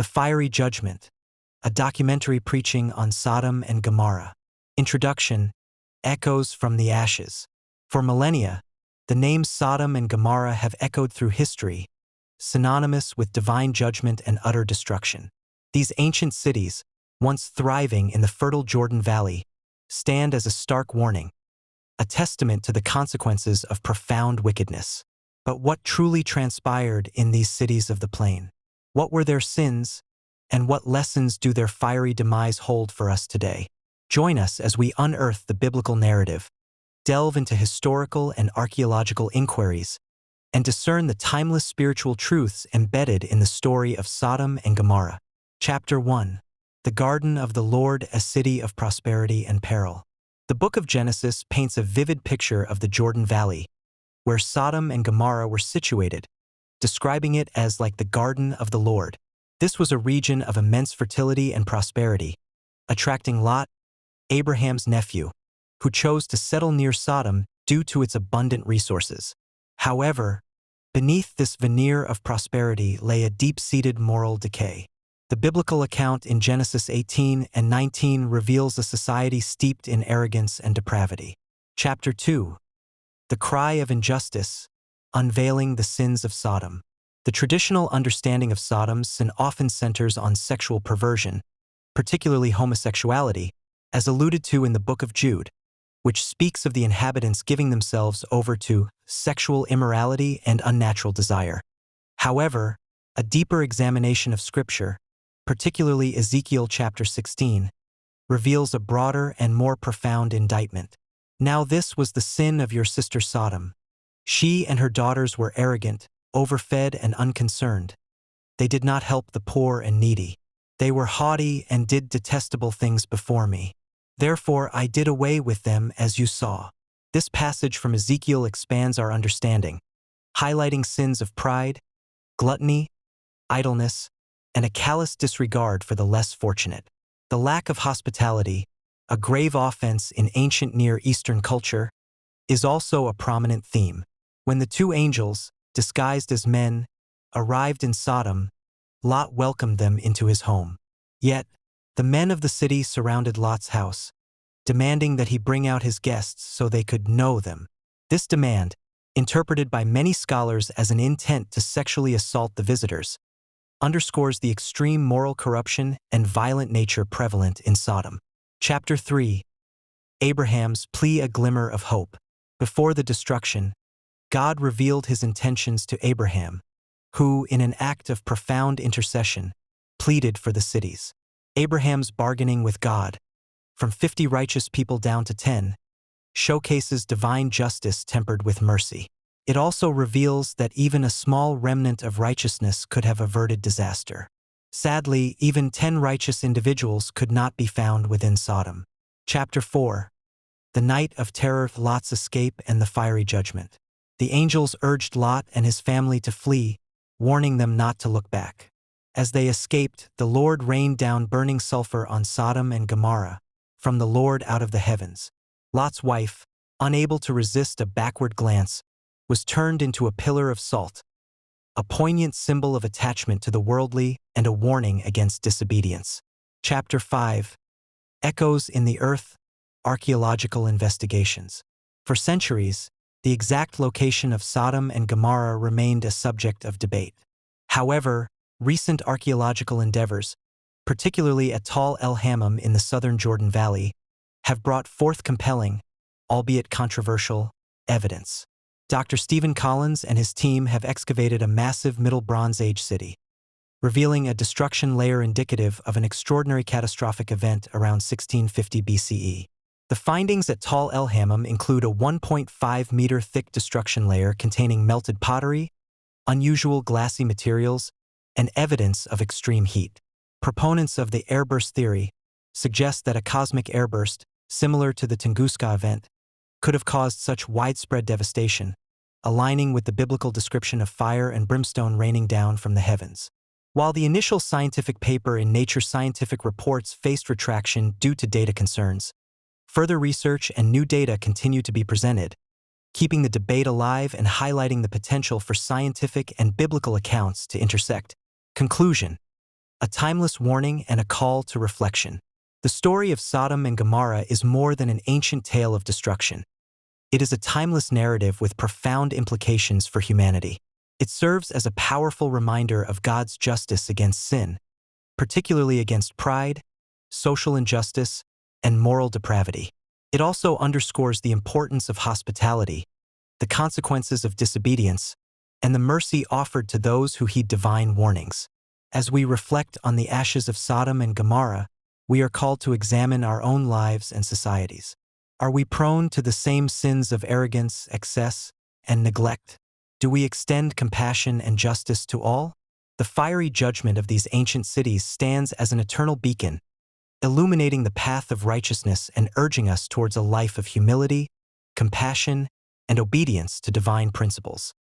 The Fiery Judgment, a documentary preaching on Sodom and Gomorrah. Introduction, echoes from the ashes. For millennia, the names Sodom and Gomorrah have echoed through history, synonymous with divine judgment and utter destruction. These ancient cities, once thriving in the fertile Jordan Valley, stand as a stark warning, a testament to the consequences of profound wickedness. But what truly transpired in these cities of the plain? What were their sins, and what lessons do their fiery demise hold for us today? Join us as we unearth the biblical narrative, delve into historical and archaeological inquiries, and discern the timeless spiritual truths embedded in the story of Sodom and Gomorrah. Chapter 1. The Garden of the Lord, a City of Prosperity and Peril. The book of Genesis paints a vivid picture of the Jordan Valley, where Sodom and Gomorrah were situated, describing it as like the Garden of the Lord. This was a region of immense fertility and prosperity, attracting Lot, Abraham's nephew, who chose to settle near Sodom due to its abundant resources. However, beneath this veneer of prosperity lay a deep-seated moral decay. The biblical account in Genesis 18 and 19 reveals a society steeped in arrogance and depravity. Chapter 2. The Cry of Injustice, unveiling the sins of Sodom. The traditional understanding of Sodom's sin often centers on sexual perversion, particularly homosexuality, as alluded to in the Book of Jude, which speaks of the inhabitants giving themselves over to sexual immorality and unnatural desire. However, a deeper examination of Scripture, particularly Ezekiel chapter 16, reveals a broader and more profound indictment. Now this was the sin of your sister Sodom. She and her daughters were arrogant, overfed and unconcerned. They did not help the poor and needy. They were haughty and did detestable things before me. Therefore I did away with them as you saw. This passage from Ezekiel expands our understanding, highlighting sins of pride, gluttony, idleness, and a callous disregard for the less fortunate. The lack of hospitality, a grave offense in ancient Near Eastern culture, is also a prominent theme. When the two angels, disguised as men, arrived in Sodom, Lot welcomed them into his home. Yet, the men of the city surrounded Lot's house, demanding that he bring out his guests so they could know them. This demand, interpreted by many scholars as an intent to sexually assault the visitors, underscores the extreme moral corruption and violent nature prevalent in Sodom. Chapter 3. Abraham's plea, a glimmer of hope. Before the destruction, God revealed his intentions to Abraham, who, in an act of profound intercession, pleaded for the cities. Abraham's bargaining with God, from 50 righteous people down to 10, showcases divine justice tempered with mercy. It also reveals that even a small remnant of righteousness could have averted disaster. Sadly, even 10 righteous individuals could not be found within Sodom. Chapter 4. The Night of Terror, Lot's Escape and the Fiery Judgment. The angels urged Lot and his family to flee, warning them not to look back. As they escaped, the Lord rained down burning sulfur on Sodom and Gomorrah, from the Lord out of the heavens. Lot's wife, unable to resist a backward glance, was turned into a pillar of salt, a poignant symbol of attachment to the worldly and a warning against disobedience. Chapter 5. Echoes in the Earth, Archaeological Investigations. For centuries, the exact location of Sodom and Gomorrah remained a subject of debate. However, recent archaeological endeavors, particularly at Tal el-Hammam in the southern Jordan Valley, have brought forth compelling, albeit controversial, evidence. Dr. Stephen Collins and his team have excavated a massive Middle Bronze Age city, revealing a destruction layer indicative of an extraordinary catastrophic event around 1650 BCE. The findings at Tal el-Hammam include a 1.5-meter thick destruction layer containing melted pottery, unusual glassy materials, and evidence of extreme heat. Proponents of the airburst theory suggest that a cosmic airburst, similar to the Tunguska event, could have caused such widespread devastation, aligning with the biblical description of fire and brimstone raining down from the heavens. While the initial scientific paper in Nature Scientific Reports faced retraction due to data concerns, further research and new data continue to be presented, keeping the debate alive and highlighting the potential for scientific and biblical accounts to intersect. Conclusion. a timeless warning and a call to reflection. The story of Sodom and Gomorrah is more than an ancient tale of destruction. It is a timeless narrative with profound implications for humanity. It serves as a powerful reminder of God's justice against sin, particularly against pride, social injustice, and moral depravity. It also underscores the importance of hospitality, the consequences of disobedience, and the mercy offered to those who heed divine warnings. As we reflect on the ashes of Sodom and Gomorrah, we are called to examine our own lives and societies. Are we prone to the same sins of arrogance, excess, and neglect? Do we extend compassion and justice to all? The fiery judgment of these ancient cities stands as an eternal beacon, illuminating the path of righteousness and urging us towards a life of humility, compassion, and obedience to divine principles.